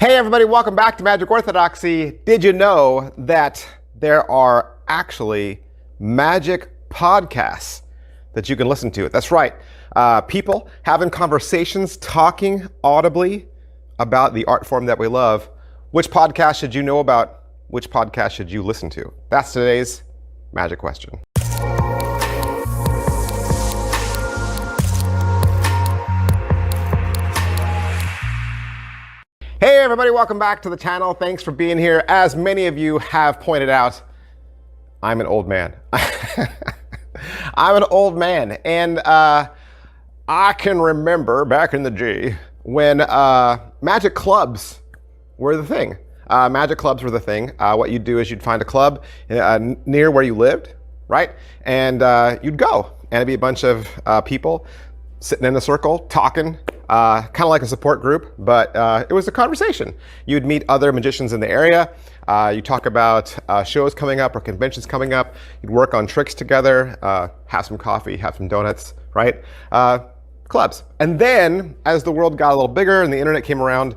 Hey everybody, welcome back to Magic Orthodoxy. Did you know that there are actually magic podcasts that you can listen to? That's right. People having conversations, talking audibly about the art form that we love. Which podcast should you know about? Which podcast should you listen to? That's today's magic question. Hey everybody, welcome back to the channel. Thanks for being here. As many of you have pointed out, I'm an old man. I'm an old man, and I can remember back in the day when magic clubs were the thing. Magic clubs were the thing. What you'd do is you'd find a club near where you lived, right? And you'd go, and it'd be a bunch of people sitting in a circle, talking, kind of like a support group, but it was a conversation. You'd meet other magicians in the area. You talk about shows coming up or conventions coming up. You'd work on tricks together, have some coffee, have some donuts, right? Clubs. And then as the world got a little bigger and the internet came around,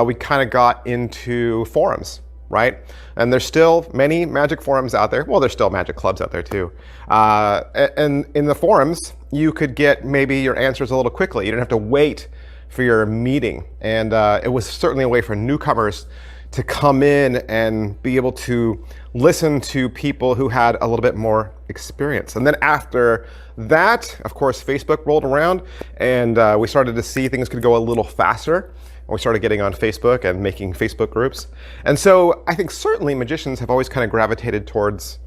we kind of got into forums, right? And there's still many magic forums out there. Well, there's still magic clubs out there too. And in the forums, you could get maybe your answers a little quickly. You didn't have to wait for your meeting. And it was certainly a way for newcomers to come in and be able to listen to people who had a little bit more experience. And then after that, of course, Facebook rolled around and we started to see things could go a little faster. And we started getting on Facebook and making Facebook groups. And so I think certainly magicians have always kind of gravitated towards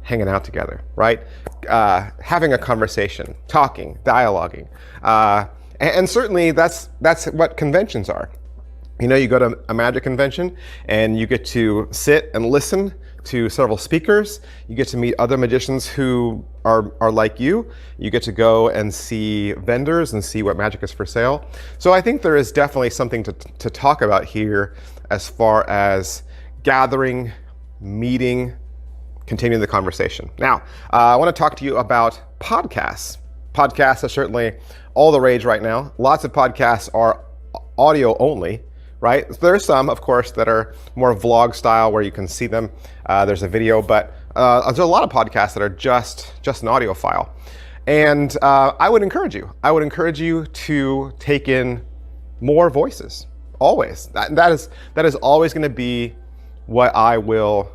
hanging out together, right? Having a conversation, talking, dialoguing. And certainly that's what conventions are. You know, you go to a magic convention and you get to sit and listen to several speakers. You get to meet other magicians who are like you. You get to go and see vendors and see what magic is for sale. So I think there is definitely something to talk about here as far as gathering, meeting, continuing the conversation. Now, I want to talk to you about podcasts. Podcasts are certainly all the rage right now. Lots of podcasts are audio only, right? There are some, of course, that are more vlog style where you can see them. There's a video, but there's a lot of podcasts that are just an audio file. And I would encourage you to take in more voices, always. That is always going to be what I will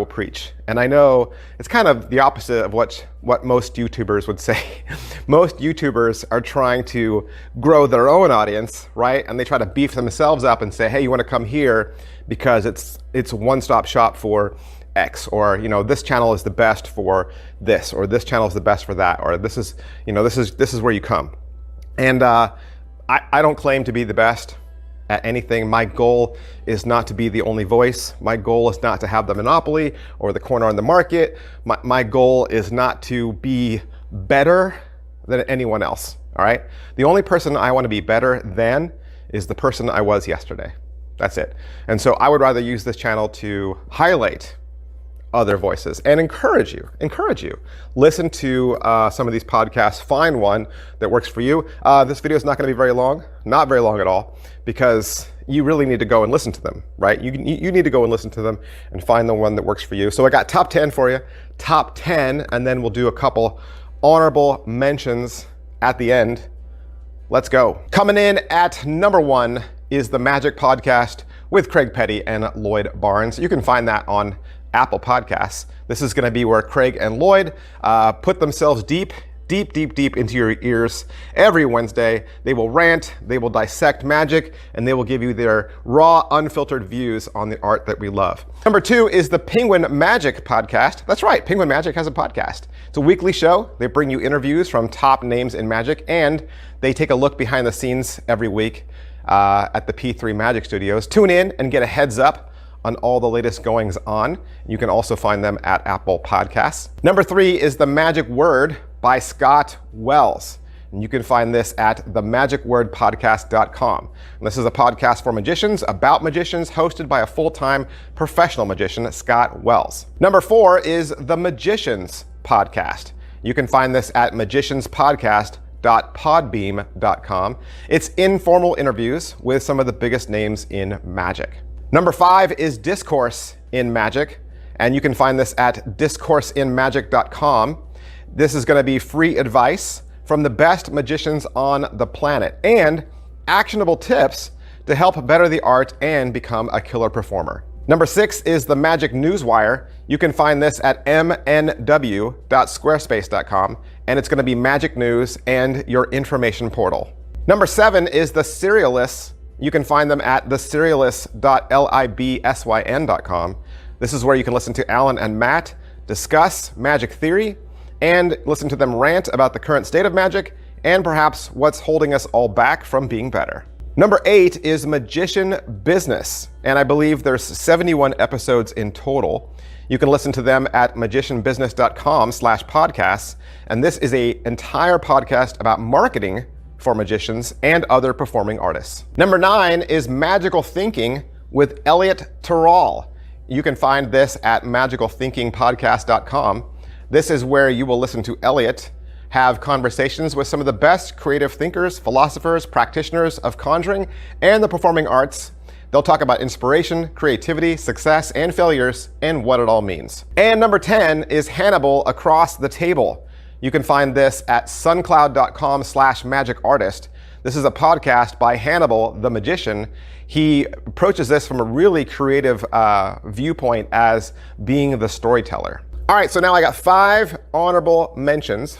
preach. And I know it's kind of the opposite of what most YouTubers would say. Most YouTubers are trying to grow their own audience, right? And they try to beef themselves up and say, hey, you want to come here because it's a one-stop shop for X, or you know, this channel is the best for this, or this channel is the best for that, or this is where you come. And I don't claim to be the best at anything. My goal is not to be the only voice. My goal is not to have the monopoly or the corner on the market. My goal is not to be better than anyone else, all right? The only person I want to be better than is the person I was yesterday. That's it. And so I would rather use this channel to highlight other voices and encourage you. Listen to some of these podcasts, find one that works for you. This video is not going to be very long, not very long at all, because you really need to go and listen to them, right? You need to go and listen to them and find the one that works for you. So I got top 10 for you, top 10, and then we'll do a couple honorable mentions at the end. Let's go. Coming in at number 1 is the Magic Podcast with Craig Petty and Lloyd Barnes. You can find that on Apple Podcasts. This is going to be where Craig and Lloyd put themselves deep into your ears every Wednesday. They will rant, they will dissect magic, and they will give you their raw, unfiltered views on the art that we love. Number 2 is the Penguin Magic Podcast. That's right, Penguin Magic has a podcast. It's a weekly show. They bring you interviews from top names in magic, and they take a look behind the scenes every week at the P3 Magic Studios. Tune in and get a heads up on all the latest goings on. You can also find them at Apple Podcasts. Number 3 is The Magic Word by Scott Wells. And you can find this at themagicwordpodcast.com. And this is a podcast for magicians, about magicians, hosted by a full-time professional magician, Scott Wells. Number 4 is The Magicians Podcast. You can find this at magicianspodcast.com. magicorthodoxy.podbeam.com. It's informal interviews with some of the biggest names in magic. Number 5 is Discourse in Magic, and you can find this at discourseinmagic.com. This is going to be free advice from the best magicians on the planet and actionable tips to help better the art and become a killer performer. Number 6 is the Magic Newswire. You can find this at mnw.squarespace.com, and it's going to be magic news and your information portal. Number 7 is the Serialists. You can find them at theserialists.libsyn.com. This is where you can listen to Alan and Matt discuss magic theory and listen to them rant about the current state of magic and perhaps what's holding us all back from being better. Number 8 is Magician Business, and I believe there's 71 episodes in total. You can listen to them at magicianbusiness.com/podcasts, and this is an entire podcast about marketing for magicians and other performing artists. Number 9 is Magical Thinking with Elliot Terral. You can find this at magicalthinkingpodcast.com. This is where you will listen to Elliot have conversations with some of the best creative thinkers, philosophers, practitioners of conjuring and the performing arts. They'll talk about inspiration, creativity, success, and failures, and what it all means. And number 10 is Hannibal Across the Table. You can find this at suncloud.com/magicartist. This is a podcast by Hannibal, the magician. He approaches this from a really creative viewpoint as being the storyteller. All right, so now I got 5 honorable mentions.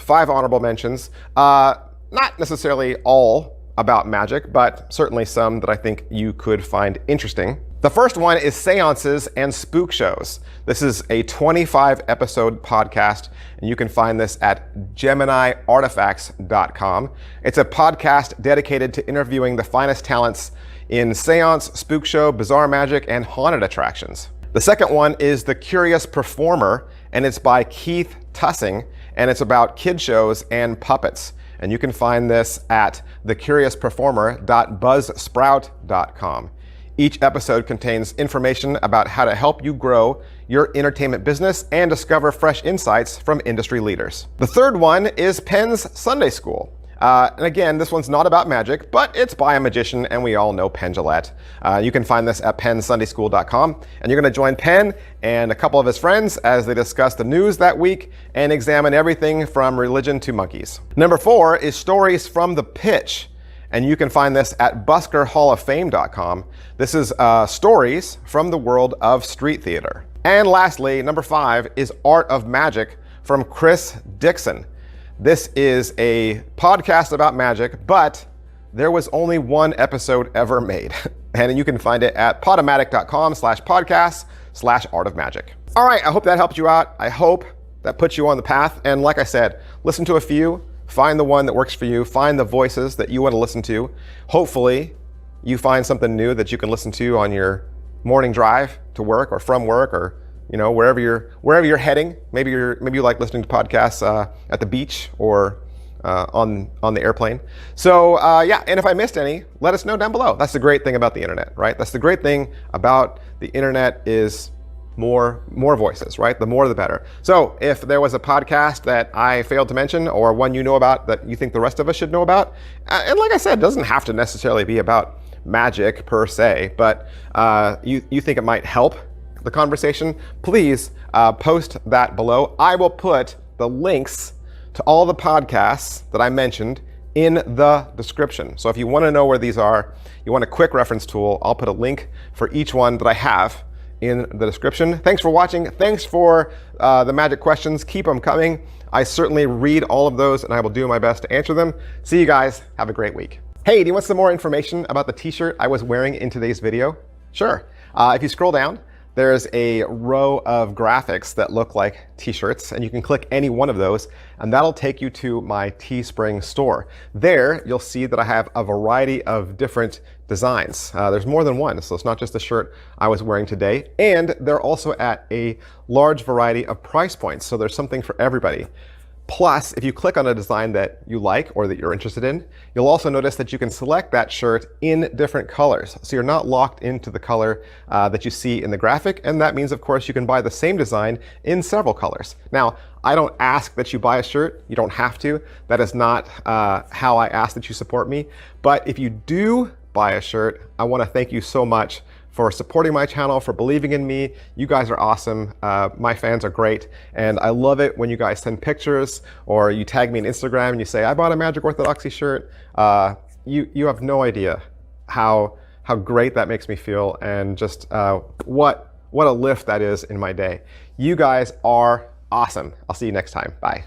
Not necessarily all about magic, but certainly some that I think you could find interesting. The first one is Seances and Spookshows. This is a 25-episode podcast, and you can find this at geminiartifacts.com. It's a podcast dedicated to interviewing the finest talents in seance, spook show, bizarre magic, and haunted attractions. The second one is The Curious Performer, and it's by Keith Tusing, and it's about kid shows and puppets. And you can find this at thecuriousperformer.buzzsprout.com. Each episode contains information about how to help you grow your entertainment business and discover fresh insights from industry leaders. The third one is Penn's Sunday School. And again, this one's not about magic, but it's by a magician, and we all know Penn. You can find this at pennsundayschool.com, and you're going to join Penn and a couple of his friends as they discuss the news that week and examine everything from religion to monkeys. Number 4 is Stories from the Pitch, and you can find this at buskerhalloffame.com. This is stories from the world of street theater. And lastly, number 5 is Art of Magic from Chris Dixon. This is a podcast about magic, but there was only one episode ever made. And you can find it at podomatic.com/podcasts/artofmagic. All right, I hope that helped you out. I hope that puts you on the path. And like I said, listen to a few, find the one that works for you, find the voices that you want to listen to. Hopefully, you find something new that you can listen to on your morning drive to work or from work, or wherever you're heading. Maybe you like listening to podcasts at the beach or on the airplane. So yeah, and if I missed any, let us know down below. That's the great thing about the internet, right? That's the great thing about the internet is more voices, right? The more the better. So if there was a podcast that I failed to mention, or one you know about that you think the rest of us should know about, and like I said, it doesn't have to necessarily be about magic per se, but you think it might help the conversation, please post that below. I will put the links to all the podcasts that I mentioned in the description. So if you want to know where these are, you want a quick reference tool, I'll put a link for each one that I have in the description. Thanks for watching. Thanks for the magic questions. Keep them coming. I certainly read all of those, and I will do my best to answer them. See you guys. Have a great week. Hey, do you want some more information about the t-shirt I was wearing in today's video? Sure. If you scroll down, there's a row of graphics that look like t-shirts, and you can click any one of those, and that'll take you to my Teespring store. There, you'll see that I have a variety of different designs. There's more than one, so it's not just the shirt I was wearing today. And they're also at a large variety of price points, so there's something for everybody. Plus, if you click on a design that you like or that you're interested in, you'll also notice that you can select that shirt in different colors. So you're not locked into the color that you see in the graphic. And that means, of course, you can buy the same design in several colors. Now, I don't ask that you buy a shirt. You don't have to. That is not how I ask that you support me. But if you do buy a shirt, I want to thank you so much for supporting my channel, for believing in me. You guys are awesome. My fans are great. And I love it when you guys send pictures or you tag me on Instagram and you say, I bought a Magic Orthodoxy shirt. You have no idea how great that makes me feel, and just what a lift that is in my day. You guys are awesome. I'll see you next time. Bye.